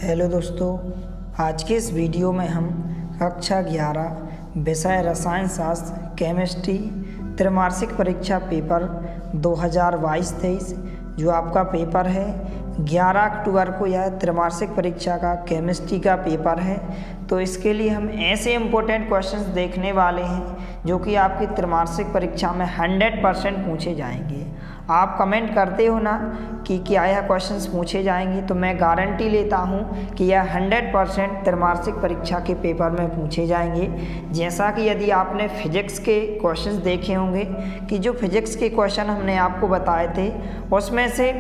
Hello दोस्तों, आज के इस वीडियो में हम कक्षा 11 विषय रसायन शास्त्र केमिस्ट्री त्रैमासिक परीक्षा पेपर 2022-23 जो आपका पेपर है 11 अक्टूबर को यह त्रैमासिक परीक्षा का केमिस्ट्री का पेपर है। तो इसके लिए हम ऐसे इम्पोर्टेंट क्वेश्चंस देखने वाले हैं जो कि आपकी त्रैमासिक परीक्षा में 100% पूछे जाएंगे। आप कमेंट करते हो ना कि क्या यह क्वेश्चंस पूछे जाएंगे, तो मैं गारंटी लेता हूं कि यह 100% त्रैमासिक परीक्षा के पेपर में पूछे जाएंगे। जैसा कि यदि आपने फिजिक्स के क्वेश्चंस देखे होंगे कि जो फिजिक्स के क्वेश्चन हमने आपको बताए थे उसमें से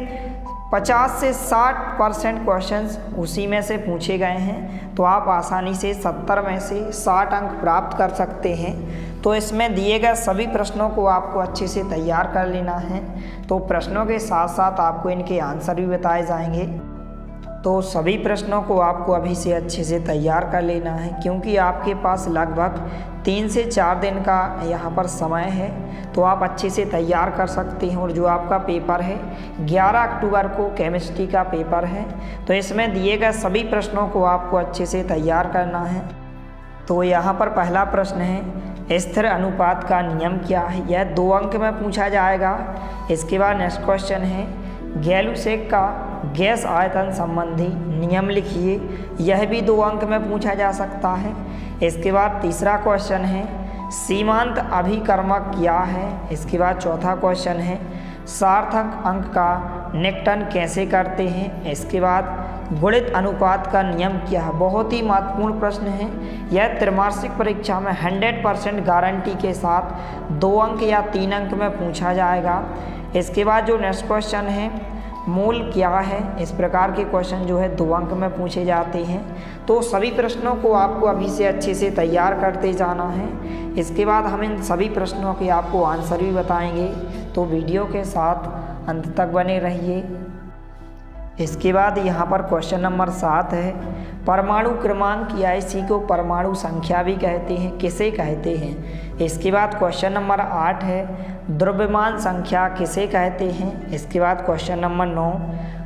50 से 60% क्वेश्चंस उसी में से पूछे गए हैं, तो आप आसानी से 70 में से 60 अंक प्राप्त कर सकते हैं। तो इसमें दिए गए सभी प्रश्नों को आपको अच्छे से तैयार कर लेना है। तो प्रश्नों के साथ साथ आपको इनके आंसर भी बताए जाएंगे। तो सभी प्रश्नों को आपको अभी से अच्छे से तैयार कर लेना है, क्योंकि आपके पास लगभग 3 से 4 दिन का यहाँ पर समय है। तो आप अच्छे से तैयार कर सकते हैं। और जो आपका पेपर है 11 अक्टूबर को केमिस्ट्री का पेपर है, तो इसमें दिए गए सभी प्रश्नों को आपको अच्छे से तैयार करना है। तो यहाँ पर पहला प्रश्न है, स्थिर अनुपात का नियम क्या है? यह 2 अंक में पूछा जाएगा। इसके बाद नेक्स्ट क्वेश्चन है, गैलुसेक का गैस आयतन संबंधी नियम लिखिए। यह भी 2 अंक में पूछा जा सकता है। इसके बाद तीसरा क्वेश्चन है, सीमांत अभिकर्मक क्या है? इसके बाद चौथा क्वेश्चन है, सार्थक अंक का निकटन कैसे करते हैं? इसके बाद गुणित अनुपात का नियम क्या है? बहुत ही महत्वपूर्ण प्रश्न है। यह त्रैमासिक परीक्षा में 100% गारंटी के साथ 2 अंक या 3 अंक में पूछा जाएगा। इसके बाद जो नेक्स्ट क्वेश्चन है, मूल क्या है? इस प्रकार के क्वेश्चन जो है 2 अंक में पूछे जाते हैं। तो सभी प्रश्नों को आपको अभी से अच्छे से तैयार करते जाना है। इसके बाद हम इन सभी प्रश्नों के आपको आंसर भी बताएंगे, तो वीडियो के साथ अंत तक बने रहिए। इसके बाद यहाँ पर क्वेश्चन नंबर 7 है, परमाणु क्रमांक या इसी को परमाणु संख्या भी कहते हैं, किसे कहते हैं? इसके बाद क्वेश्चन नंबर 8 है, द्रव्यमान संख्या किसे कहते हैं? इसके बाद क्वेश्चन नंबर 9,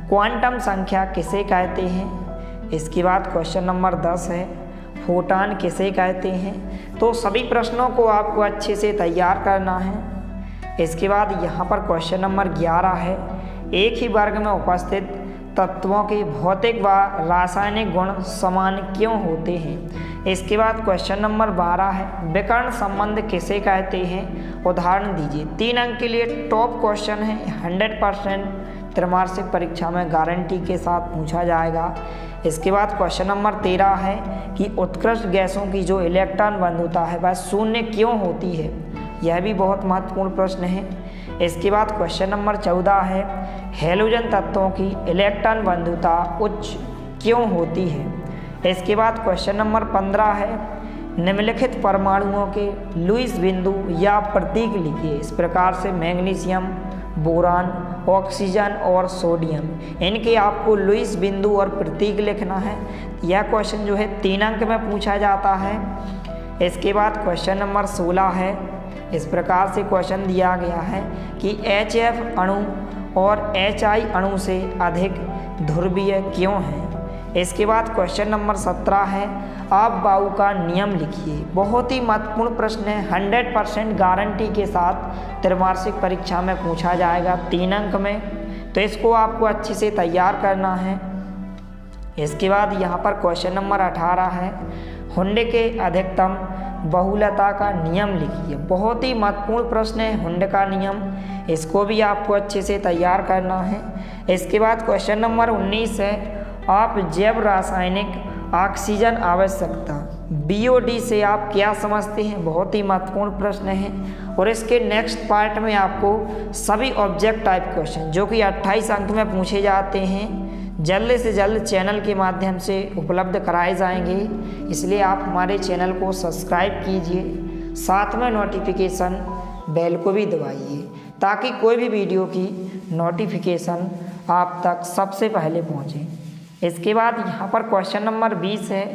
क्वांटम संख्या किसे कहते हैं? इसके बाद क्वेश्चन नंबर 10 है, फोटॉन किसे कहते हैं? तो सभी प्रश्नों को आपको अच्छे से तैयार करना है। इसके बाद यहाँ पर क्वेश्चन नंबर 11 है, एक ही वर्ग में उपस्थित तत्वों के भौतिक व रासायनिक गुण समान क्यों होते हैं? इसके बाद क्वेश्चन नंबर 12 है, विकर्ण संबंध किसे कहते हैं? उदाहरण दीजिए। 3 अंक के लिए टॉप क्वेश्चन है, 100% त्रैमासिक परीक्षा में गारंटी के साथ पूछा जाएगा। इसके बाद क्वेश्चन नंबर 13 है कि उत्कृष्ट गैसों की जो इलेक्ट्रॉन बंधुता है वह शून्य क्यों होती है? यह भी बहुत महत्वपूर्ण प्रश्न है। इसके बाद क्वेश्चन नंबर 14 है, हैलोजन तत्वों की इलेक्ट्रॉन बंधुता उच्च क्यों होती है? इसके बाद क्वेश्चन नंबर 15 है, निम्नलिखित परमाणुओं के लुईस बिंदु या प्रतीक लिखिए। इस प्रकार से मैग्नीशियम, बोरान, ऑक्सीजन और सोडियम, इनके आपको लुईस बिंदु और प्रतीक लिखना है। यह क्वेश्चन जो है 3 अंक में पूछा जाता है। इसके बाद क्वेश्चन नंबर 16 है, इस प्रकार से क्वेश्चन दिया गया है कि HF अणु और HI अणु से अधिक ध्रुवीय क्यों है? इसके बाद क्वेश्चन नंबर 17 है, आप बाउ का नियम लिखिए। बहुत ही महत्वपूर्ण प्रश्न है, 100% गारंटी के साथ त्रैमासिक परीक्षा में पूछा जाएगा 3 अंक में। तो इसको आपको अच्छे से तैयार करना है। इसके बाद यहाँ पर क्वेश्चन नंबर 18 है, हुंडे के अधिकतम बहुलता का नियम लिखिए। बहुत ही महत्वपूर्ण प्रश्न है हुंडे का नियम, इसको भी आपको अच्छे से तैयार करना है। इसके बाद क्वेश्चन नंबर 19 है, आप जैव रासायनिक ऑक्सीजन आवश्यकता BOD से आप क्या समझते हैं? बहुत ही महत्वपूर्ण प्रश्न है। और इसके नेक्स्ट पार्ट में आपको सभी ऑब्जेक्ट टाइप क्वेश्चन जो कि 28 अंक में पूछे जाते हैं जल्द से जल्द चैनल के माध्यम से उपलब्ध कराए जाएंगे। इसलिए आप हमारे चैनल को सब्सक्राइब कीजिए, साथ में नोटिफिकेशन बेल को भी दबाइए ताकि कोई भी वीडियो की नोटिफिकेशन आप तक सबसे पहले पहुंचे। इसके बाद यहाँ पर क्वेश्चन नंबर 20 है,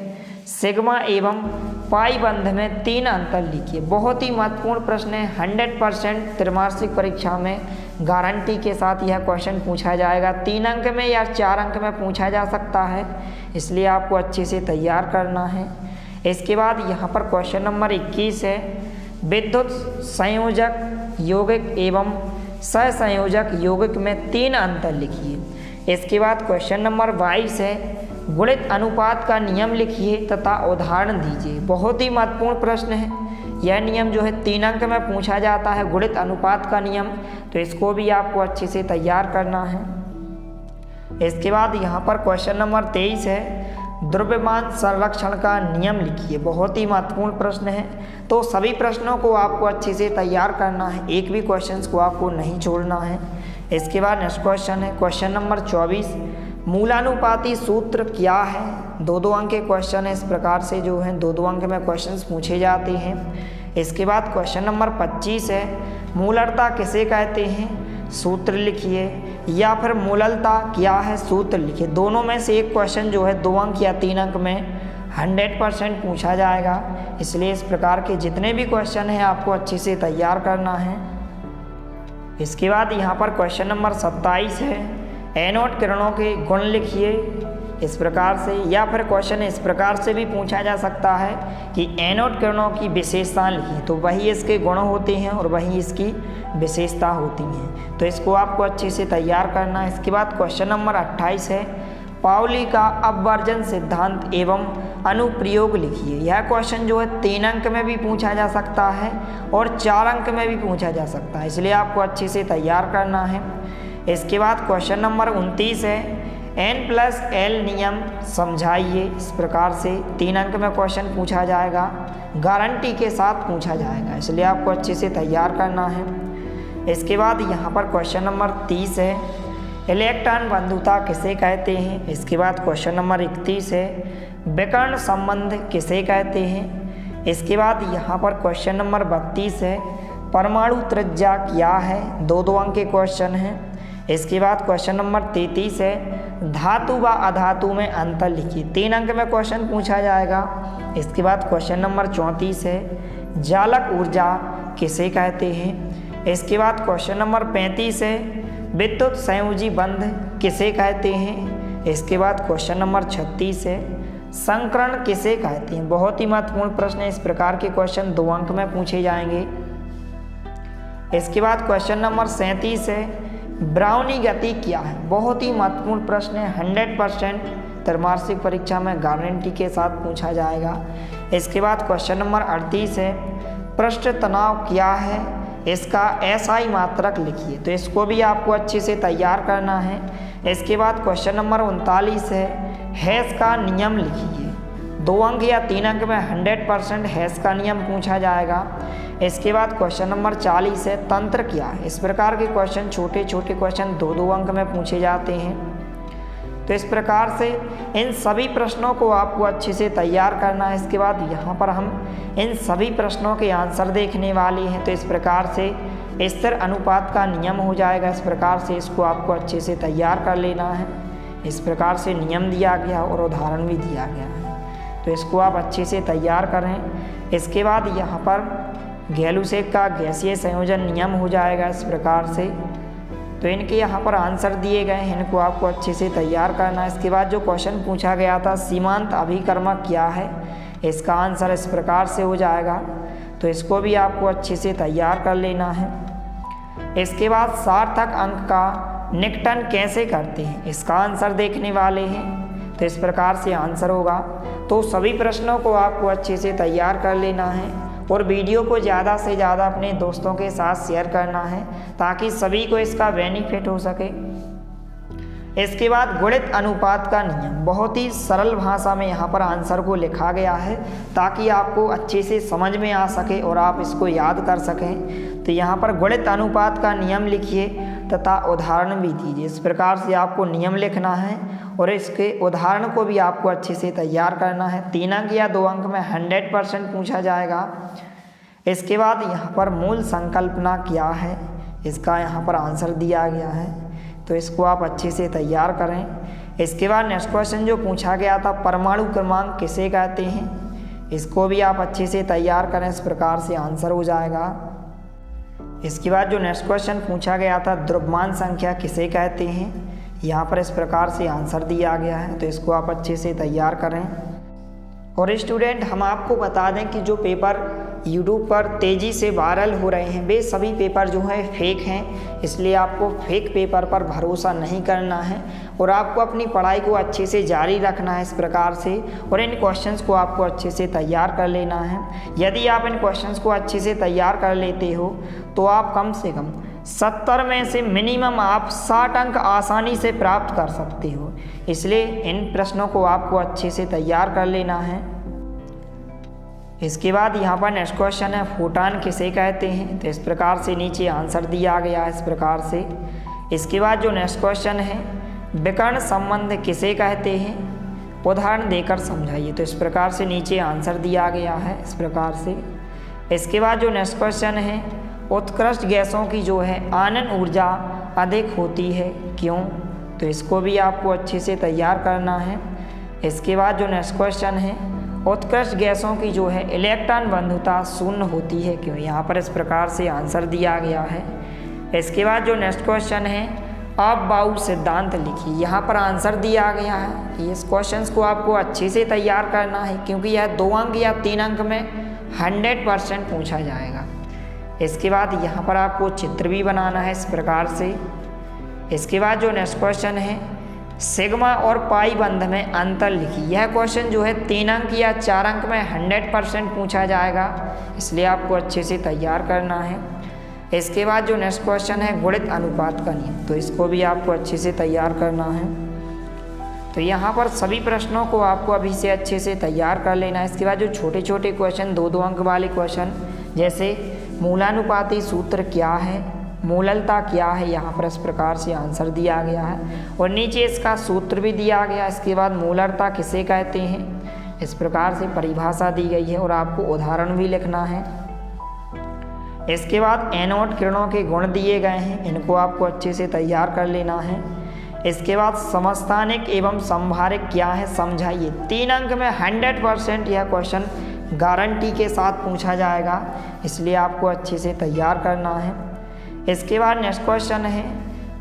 सिग्मा एवं पाई बंध में 3 अंतर लिखिए। बहुत ही महत्वपूर्ण प्रश्न है, 100% त्रैमासिक परीक्षा में गारंटी के साथ यह क्वेश्चन पूछा जाएगा। 3 अंक में या 4 अंक में पूछा जा सकता है। इसलिए आपको अच्छे से तैयार करना है। इसके बाद यहाँ पर क्वेश्चन नंबर 21 है, विद्युत संयोजक यौगिक एवं सहसंयोजक यौगिक में 3 अंतर लिखिए। इसके बाद क्वेश्चन नंबर 22 है, गुणित अनुपात का नियम लिखिए तथा उदाहरण दीजिए। बहुत ही महत्वपूर्ण प्रश्न है। यह नियम जो है 3 अंक में पूछा जाता है, गुणित अनुपात का नियम, तो इसको भी आपको अच्छे से तैयार करना है। इसके बाद यहाँ पर क्वेश्चन नंबर 23 है, द्रव्यमान संरक्षण का नियम लिखिए। बहुत ही महत्वपूर्ण प्रश्न है, तो सभी प्रश्नों को आपको अच्छे से तैयार करना है, एक भी क्वेश्चन को आपको नहीं छोड़ना है। इसके बाद नेक्स्ट क्वेश्चन है क्वेश्चन नंबर 24, मूलानुपाती सूत्र क्या है। 2-2 अंक के क्वेश्चन है, इस प्रकार से जो है 2-2 अंक में क्वेश्चंस पूछे जाते हैं। इसके बाद क्वेश्चन नंबर 25 है, मूलरता किसे कहते हैं, सूत्र लिखिए, या फिर मूललता क्या है, सूत्र लिखिए। दोनों में से एक क्वेश्चन जो है 2 अंक या 3 अंक में 100% पूछा जाएगा, इसलिए इस प्रकार के जितने भी क्वेश्चन हैं आपको अच्छे से तैयार करना है। इसके बाद यहाँ पर क्वेश्चन नंबर 27 है, एनोड किरणों के गुण लिखिए, इस प्रकार से, या फिर क्वेश्चन इस प्रकार से भी पूछा जा सकता है कि एनोड किरणों की विशेषताएं लिखिए, तो वही इसके गुण होते हैं और वही इसकी विशेषता होती हैं, तो इसको आपको अच्छे से तैयार करना है। इसके बाद क्वेश्चन नंबर 28 है, पाउली का अपवर्जन सिद्धांत एवं अनुप्रयोग लिखिए। यह क्वेश्चन जो है 3 अंक में भी पूछा जा सकता है और 4 अंक में भी पूछा जा सकता है, इसलिए आपको अच्छे से तैयार करना है। इसके बाद क्वेश्चन नंबर 29 है, N+L नियम समझाइए। इस प्रकार से 3 अंक में क्वेश्चन पूछा जाएगा, गारंटी के साथ पूछा जाएगा, इसलिए आपको अच्छे से तैयार करना है। इसके बाद यहाँ पर क्वेश्चन नंबर 30 है, इलेक्ट्रॉन बंधुता किसे कहते हैं। इसके बाद क्वेश्चन नंबर 31 है, विकर्ण संबंध किसे कहते हैं। इसके बाद यहाँ पर क्वेश्चन नंबर 32 है, परमाणु त्रिज्या क्या है। 2-2 अंक के क्वेश्चन हैं। इसके बाद क्वेश्चन नंबर 33 है, धातु व अधातु में अंतर लिखिए। 3 अंक में क्वेश्चन पूछा जाएगा। इसके बाद क्वेश्चन नंबर 34 है, जालक ऊर्जा किसे कहते हैं। इसके बाद क्वेश्चन नंबर 35 है, विद्युत संयोजी बंध किसे कहते हैं। इसके बाद क्वेश्चन नंबर 36 है, संकरण किसे कहते हैं। बहुत ही महत्वपूर्ण प्रश्न है, इस प्रकार के क्वेश्चन 2 अंक में पूछे जाएंगे। इसके बाद क्वेश्चन नंबर 37 है, ब्राउनी गति क्या है। बहुत ही महत्वपूर्ण प्रश्न है, 100% त्रैमासिक परीक्षा में गारंटी के साथ पूछा जाएगा। इसके बाद क्वेश्चन नंबर 38 है, पृष्ठ तनाव क्या है, इसका SI मात्रक लिखिए, तो इसको भी आपको अच्छे से तैयार करना है। इसके बाद क्वेश्चन नंबर 39 है, हेस का नियम लिखिए। 2 अंक या 3 अंक में 100% हेस का नियम पूछा जाएगा। इसके बाद क्वेश्चन नंबर 40 है, तंत्र क्या है। इस प्रकार के क्वेश्चन, छोटे छोटे क्वेश्चन 2-2 अंक में पूछे जाते हैं, तो इस प्रकार से इन सभी प्रश्नों को आपको अच्छे से तैयार करना है। इसके बाद यहाँ पर हम इन सभी प्रश्नों के आंसर देखने वाले हैं, तो इस प्रकार से स्थिर अनुपात का नियम हो जाएगा। इस प्रकार से इसको आपको अच्छे से तैयार कर लेना है। इस प्रकार से नियम दिया गया और उदाहरण भी दिया गया है, तो इसको आप अच्छे से तैयार करें। इसके बाद यहाँ पर गैलुसेक का गैसीय संयोजन नियम हो जाएगा इस प्रकार से, तो इनके यहाँ पर आंसर दिए गए हैं, इनको आपको अच्छे से तैयार करना है। इसके बाद जो क्वेश्चन पूछा गया था, सीमांत अभिकर्मक क्या है, इसका आंसर इस प्रकार से हो जाएगा, तो इसको भी आपको अच्छे से तैयार कर लेना है। इसके बाद सार्थक अंक का निकटन कैसे करते हैं, इसका आंसर देखने वाले हैं, तो इस प्रकार से आंसर होगा। तो सभी प्रश्नों को आपको अच्छे से तैयार कर लेना है और वीडियो को ज़्यादा से ज़्यादा अपने दोस्तों के साथ शेयर करना है, ताकि सभी को इसका बेनिफिट हो सके। इसके बाद गुणित अनुपात का नियम, बहुत ही सरल भाषा में यहाँ पर आंसर को लिखा गया है, ताकि आपको अच्छे से समझ में आ सके और आप इसको याद कर सकें। तो यहाँ पर गुणित अनुपात का नियम लिखिए तथा उदाहरण भी दीजिए। इस प्रकार से आपको नियम लिखना है और इसके उदाहरण को भी आपको अच्छे से तैयार करना है। 3 अंक या 2 अंक में 100% पूछा जाएगा। इसके बाद यहाँ पर मूल संकल्पना क्या है, इसका यहाँ पर आंसर दिया गया है, तो इसको आप अच्छे से तैयार करें। इसके बाद नेक्स्ट क्वेश्चन जो पूछा गया था, परमाणु क्रमांक किसे कहते हैं, इसको भी आप अच्छे से तैयार करें, इस प्रकार से आंसर हो जाएगा। इसके बाद जो नेक्स्ट क्वेश्चन पूछा गया था, द्रव्यमान संख्या किसे कहते हैं, यहाँ पर इस प्रकार से आंसर दिया गया है, तो इसको आप अच्छे से तैयार करें। और स्टूडेंट, हम आपको बता दें कि जो पेपर यूट्यूब पर तेज़ी से वायरल हो रहे हैं वे सभी पेपर जो है फेक हैं, इसलिए आपको फेक पेपर पर भरोसा नहीं करना है और आपको अपनी पढ़ाई को अच्छे से जारी रखना है इस प्रकार से। और इन क्वेश्चंस को आपको अच्छे से तैयार कर लेना है। यदि आप इन क्वेश्चंस को अच्छे से तैयार कर लेते हो तो आप कम से कम 70 में से मिनिमम आप 60 अंक आसानी से प्राप्त कर सकते हो। इसलिए इन प्रश्नों को आपको अच्छे से तैयार कर लेना है। इसके बाद यहाँ पर नेक्स्ट क्वेश्चन है, फोटान किसे कहते हैं? तो इस प्रकार से नीचे आंसर दिया गया है इस प्रकार से। इसके बाद जो नेक्स्ट क्वेश्चन है, विकर्ण संबंध किसे कहते हैं? उदाहरण देकर समझाइए। तो इस प्रकार से नीचे आंसर दिया गया है इस प्रकार से। इसके बाद जो नेक्स्ट क्वेश्चन है, उत्कृष्ट गैसों की जो है आनन ऊर्जा अधिक होती है, क्यों? तो इसको भी आपको अच्छे से तैयार करना है। इसके बाद जो नेक्स्ट क्वेश्चन है, उत्कृष्ट गैसों की जो है इलेक्ट्रॉन बंधुता शून्य होती है, क्यों? यहाँ पर इस प्रकार से आंसर दिया गया है। इसके बाद जो नेक्स्ट क्वेश्चन है, अपबाऊ सिद्धांत लिखिए। यहाँ पर आंसर दिया गया है। इस क्वेश्चन को आपको अच्छे से तैयार करना है क्योंकि यह 2 अंक या 3 अंक में 100% पूछा जाएगा। इसके बाद यहाँ पर आपको चित्र भी बनाना है इस प्रकार से। इसके बाद जो नेक्स्ट क्वेश्चन है, सिग्मा और पाई बंध में अंतर लिखिए। यह क्वेश्चन जो है 3 अंक या 4 अंक में 100% पूछा जाएगा, इसलिए आपको अच्छे से तैयार करना है। इसके बाद जो नेक्स्ट क्वेश्चन है, गुणित अनुपात का नियम, तो इसको भी आपको अच्छे से तैयार करना है। तो यहाँ पर सभी प्रश्नों को आपको अभी से अच्छे से तैयार कर लेना है। इसके बाद जो छोटे छोटे क्वेश्चन 2-2 अंक वाले क्वेश्चन, जैसे मूलानुपाती सूत्र क्या है, मूललता क्या है, यहाँ पर इस प्रकार से आंसर दिया गया है और नीचे इसका सूत्र भी दिया गया। इसके बाद मूललता किसे कहते हैं, इस प्रकार से परिभाषा दी गई है और आपको उदाहरण भी लिखना है। इसके बाद एनोड किरणों के गुण दिए गए हैं, इनको आपको अच्छे से तैयार कर लेना है। इसके बाद समस्थानिक एवं संभारिक क्या है, समझाइए। 3 अंक में 100% यह क्वेश्चन गारंटी के साथ पूछा जाएगा, इसलिए आपको अच्छे से तैयार करना है। इसके बाद नेक्स्ट क्वेश्चन है,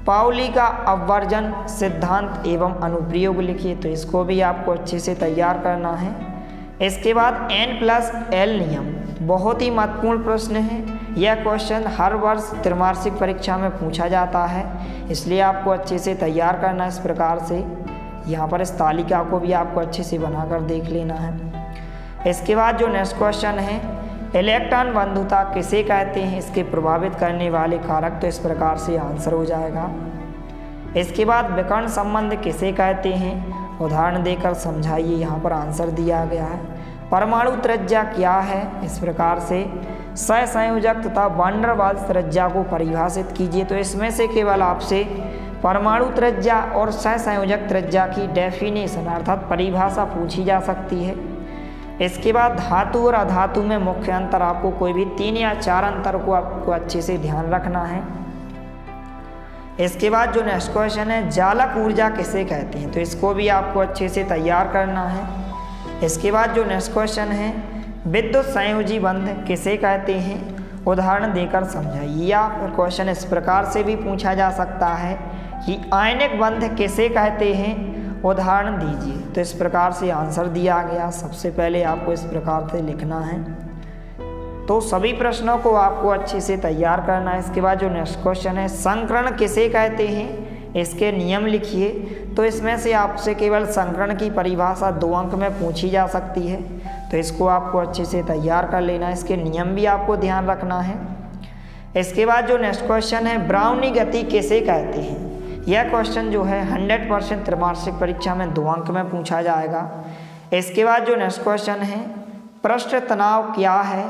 पाउली का अपवर्जन सिद्धांत एवं अनुप्रयोग लिखिए। तो इसको भी आपको अच्छे से तैयार करना है। इसके बाद N+L नियम बहुत ही महत्वपूर्ण प्रश्न है। यह क्वेश्चन हर वर्ष त्रैमासिक परीक्षा में पूछा जाता है, इसलिए आपको अच्छे से तैयार करना है इस प्रकार से। यहाँ पर इस तालिका को भी आपको अच्छे से बनाकर देख लेना है। इसके बाद जो नेक्स्ट क्वेश्चन है, इलेक्ट्रॉन बंधुता किसे कहते हैं, इसके प्रभावित करने वाले कारक, तो इस प्रकार से आंसर हो जाएगा। इसके बाद विकर्ण संबंध किसे कहते हैं, उदाहरण देकर समझाइए। यहाँ पर आंसर दिया गया है। परमाणु त्रिज्या क्या है, इस प्रकार से सहसंयोजक तथा वैन डर वाल्स त्रिज्या को परिभाषित कीजिए। तो इसमें से केवल आपसे परमाणु त्रिज्या और सहसंयोजक त्रिज्या की डेफिनेशन अर्थात परिभाषा पूछी जा सकती है। इसके बाद धातु और अधातु में मुख्य अंतर, आपको कोई भी 3 या 4 अंतर को आपको अच्छे से ध्यान रखना है। इसके बाद जो नेक्स्ट क्वेश्चन है, जालक ऊर्जा किसे कहते हैं, तो इसको भी आपको अच्छे से तैयार करना है। इसके बाद जो नेक्स्ट क्वेश्चन है, विद्युत संयोजी बंध किसे कहते हैं, उदाहरण देकर समझाइए। या फिर क्वेश्चन इस प्रकार से भी पूछा जा सकता है कि आयनिक बंध किसे कहते हैं, उदाहरण दीजिए। तो इस प्रकार से आंसर दिया गया। सबसे पहले आपको इस प्रकार से लिखना है। तो सभी प्रश्नों को आपको अच्छे से तैयार करना है। इसके बाद जो नेक्स्ट क्वेश्चन है, संकरण किसे कहते हैं, इसके नियम लिखिए। तो इसमें से आपसे केवल संकरण की परिभाषा 2 अंक में पूछी जा सकती है, तो इसको आपको अच्छे से तैयार कर लेना है। इसके नियम भी आपको ध्यान रखना है। इसके बाद जो नेक्स्ट क्वेश्चन है, ब्राउनी गति किसे कहते हैं। यह क्वेश्चन जो है 100% त्रैमासिक परीक्षा में 2 अंक में पूछा जाएगा। इसके बाद जो नेक्स्ट क्वेश्चन है, पृष्ठ तनाव क्या है,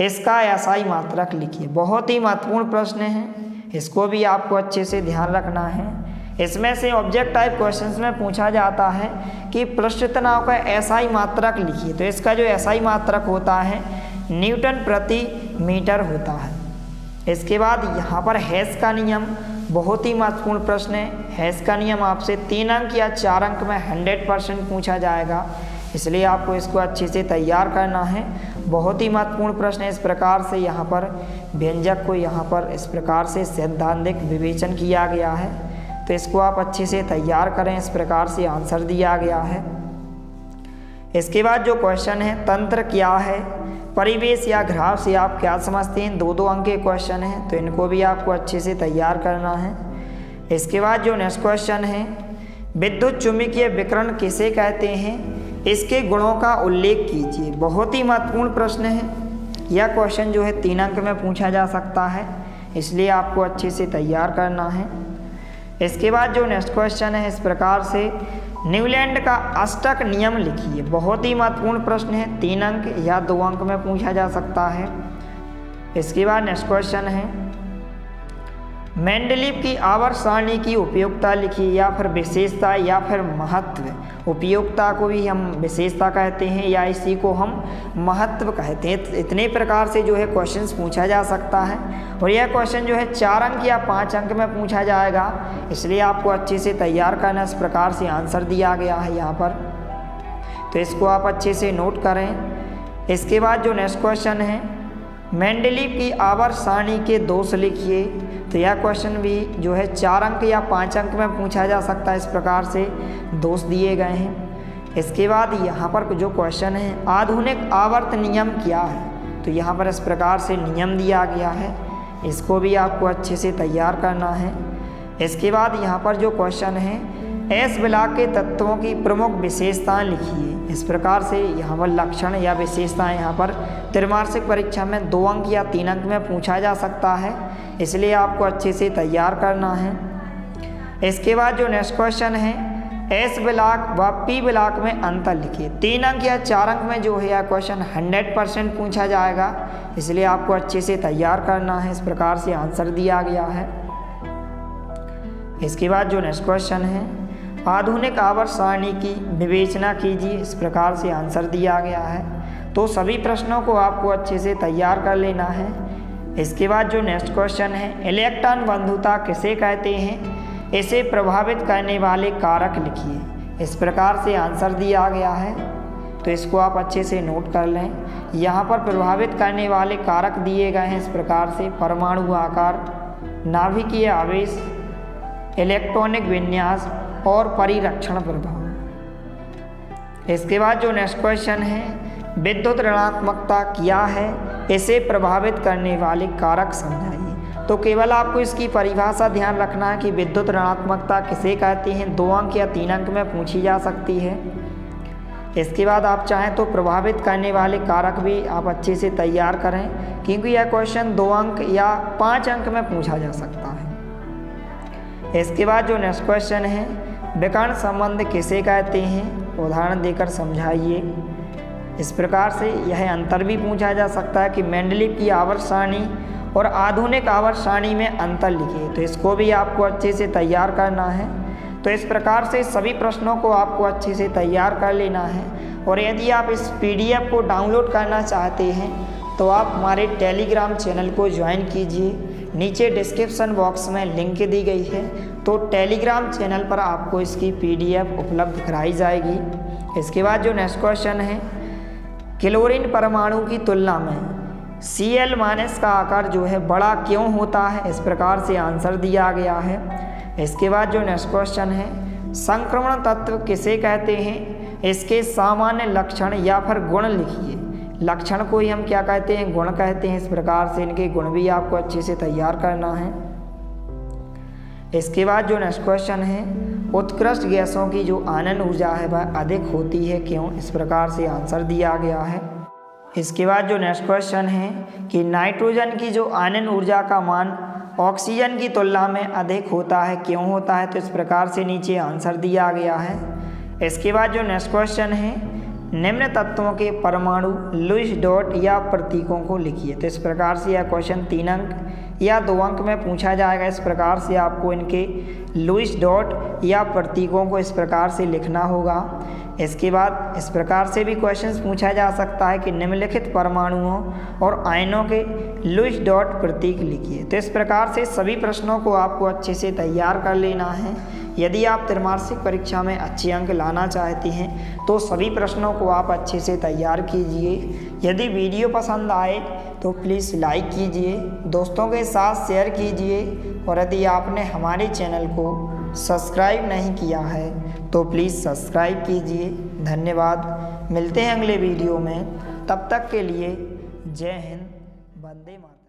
इसका एसआई मात्रक लिखिए। बहुत ही महत्वपूर्ण प्रश्न है, इसको भी आपको अच्छे से ध्यान रखना है। इसमें से ऑब्जेक्ट टाइप क्वेश्चंस में पूछा जाता है कि पृष्ठ तनाव का एसआई मात्रक लिखिए। तो इसका जो एसआई मात्रक होता है न्यूटन प्रति मीटर होता है। इसके बाद यहाँ पर हेस का नियम बहुत ही महत्वपूर्ण प्रश्न है। हेस का नियम आपसे 3 अंक या 4 अंक में 100% पूछा जाएगा, इसलिए आपको इसको अच्छे से तैयार करना है। बहुत ही महत्वपूर्ण प्रश्न है। इस प्रकार से यहाँ पर व्यंजक को यहाँ पर इस प्रकार से सैद्धांतिक विवेचन किया गया है। तो इसको आप अच्छे से तैयार करें। इस प्रकार से आंसर दिया गया है। इसके बाद जो क्वेश्चन है, तंत्र क्या है, परिवेश या ग्राफ से आप क्या समझते हैं। 2-2 अंक के क्वेश्चन हैं, तो इनको भी आपको अच्छे से तैयार करना है। इसके बाद जो नेक्स्ट क्वेश्चन है, विद्युत चुम्बकीय विकिरण किसे कहते हैं, इसके गुणों का उल्लेख कीजिए। बहुत ही महत्वपूर्ण प्रश्न है। यह क्वेश्चन जो है 3 अंक में पूछा जा सकता है, इसलिए आपको अच्छे से तैयार करना है। इसके बाद जो नेक्स्ट क्वेश्चन है, इस प्रकार से न्यूलैंड का अष्टक नियम लिखिए। बहुत ही महत्वपूर्ण प्रश्न है, 3 अंक या 2 अंक में पूछा जा सकता है। इसके बाद नेक्स्ट क्वेश्चन है, मेंडलीव की आवर्त सारणी की उपयोगिता लिखिए, या फिर विशेषता या फिर महत्व। उपयोगिता को भी हम विशेषता कहते हैं या इसी को हम महत्व कहते हैं। इतने प्रकार से जो है क्वेश्चंस पूछा जा सकता है, और यह क्वेश्चन जो है 4 अंक या 5 अंक में पूछा जाएगा, इसलिए आपको अच्छे से तैयार करना। इस प्रकार से आंसर दिया गया है यहाँ पर, तो इसको आप अच्छे से नोट करें। इसके बाद जो नेक्स्ट क्वेश्चन है, मेंडलीव की आवर्त सारणी के दोष लिखिए। तो यह क्वेश्चन भी जो है 4 अंक या 5 अंक में पूछा जा सकता है। इस प्रकार से दोष दिए गए हैं। इसके बाद यहाँ पर जो क्वेश्चन है, आधुनिक आवर्त नियम क्या है। तो यहाँ पर इस प्रकार से नियम दिया गया है, इसको भी आपको अच्छे से तैयार करना है। इसके बाद यहाँ पर जो क्वेश्चन है, एस ब्लॉक के तत्वों की प्रमुख विशेषताएं लिखिए। इस प्रकार से यहाँ पर लक्षण या विशेषताएं यहाँ पर त्रैमासिक परीक्षा में 2 अंक या 3 अंक में पूछा जा सकता है, इसलिए आपको अच्छे से तैयार करना है। इसके बाद जो नेक्स्ट क्वेश्चन है, एस ब्लॉक व पी ब्लॉक में अंतर लिखिए। 3 अंक या 4 अंक में जो है यह क्वेश्चन 100% पूछा जाएगा, इसलिए आपको अच्छे से तैयार करना है। इस प्रकार से आंसर दिया गया है। इसके बाद जो नेक्स्ट क्वेश्चन है, आधुनिक आवर्त सारणी की विवेचना कीजिए। इस प्रकार से आंसर दिया गया है। तो सभी प्रश्नों को आपको अच्छे से तैयार कर लेना है। इसके बाद जो नेक्स्ट क्वेश्चन है, इलेक्ट्रॉन बंधुता किसे कहते हैं, इसे प्रभावित करने वाले कारक लिखिए। इस प्रकार से आंसर दिया गया है, तो इसको आप अच्छे से नोट कर लें। यहाँ पर प्रभावित करने वाले कारक दिए गए हैं इस प्रकार से, परमाणु आकार, नाभिकीय आवेश, इलेक्ट्रॉनिक विन्यास और परिरक्षण प्रभाव। इसके बाद जो नेक्स्ट क्वेश्चन है, विद्युत ऋणात्मकता क्या है, इसे प्रभावित करने वाले कारक समझाइए। तो केवल आपको इसकी परिभाषा ध्यान रखना है कि विद्युत ऋणात्मकता किसे कहते हैं। 2 अंक या 3 अंक में पूछी जा सकती है। इसके बाद आप चाहें तो प्रभावित करने वाले कारक भी आप अच्छे से तैयार करें, क्योंकि यह क्वेश्चन 2 अंक या 5 अंक में पूछा जा सकता है। इसके बाद जो नेक्स्ट क्वेश्चन है, विकर्ण संबंध किसे कहते हैं, उदाहरण देकर समझाइए। इस प्रकार से यह अंतर भी पूछा जा सकता है कि मेंडलीव की आवर्त सारणी और आधुनिक आवर्त सारणी में अंतर लिखिए। तो इसको भी आपको अच्छे से तैयार करना है। तो इस प्रकार से सभी प्रश्नों को आपको अच्छे से तैयार कर लेना है। और यदि आप इस PDF को डाउनलोड करना चाहते हैं तो आप हमारे टेलीग्राम चैनल को ज्वाइन कीजिए। नीचे डिस्क्रिप्शन बॉक्स में लिंक दी गई है, तो टेलीग्राम चैनल पर आपको इसकी PDF उपलब्ध कराई जाएगी। इसके बाद जो नेक्स्ट क्वेश्चन है, क्लोरीन परमाणु की तुलना में Cl- का आकार जो है बड़ा क्यों होता है। इस प्रकार से आंसर दिया गया है। इसके बाद जो नेक्स्ट क्वेश्चन है, संक्रमण तत्व किसे कहते हैं, इसके सामान्य लक्षण या फिर गुण लिखिए। लक्षण को ही हम क्या कहते हैं, गुण कहते हैं। इस प्रकार से इनके गुण भी आपको अच्छे से तैयार करना है। इसके बाद जो नेक्स्ट क्वेश्चन है, उत्कृष्ट गैसों की जो आनन ऊर्जा है वह अधिक होती है क्यों। इस प्रकार से आंसर दिया गया है। इसके बाद जो नेक्स्ट क्वेश्चन है कि नाइट्रोजन की जो आनन ऊर्जा का मान ऑक्सीजन की तुलना में अधिक होता है, क्यों होता है। तो इस प्रकार से नीचे आंसर दिया गया है। इसके बाद जो नेक्स्ट क्वेश्चन है, निम्न तत्वों के परमाणु लुईस डॉट या प्रतीकों को लिखिए। तो इस प्रकार से यह क्वेश्चन 3 अंक या 2 अंक में पूछा जाएगा। इस प्रकार से आपको इनके लुईस डॉट या प्रतीकों को इस प्रकार से लिखना होगा। इसके बाद इस प्रकार से भी क्वेश्चंस पूछा जा सकता है कि निम्नलिखित परमाणुओं और आयनों के लुईस डॉट प्रतीक लिखिए। तो इस प्रकार से सभी प्रश्नों को आपको अच्छे से तैयार कर लेना है। यदि आप त्रैमासिक परीक्षा में अच्छे अंक लाना चाहते हैं तो सभी प्रश्नों को आप अच्छे से तैयार कीजिए। यदि वीडियो पसंद आए तो प्लीज़ लाइक कीजिए, दोस्तों के साथ शेयर कीजिए, और यदि आपने हमारे चैनल को सब्सक्राइब नहीं किया है तो प्लीज़ सब्सक्राइब कीजिए। धन्यवाद। मिलते हैं अगले वीडियो में, तब तक के लिए जय हिंद, वंदे मातरम।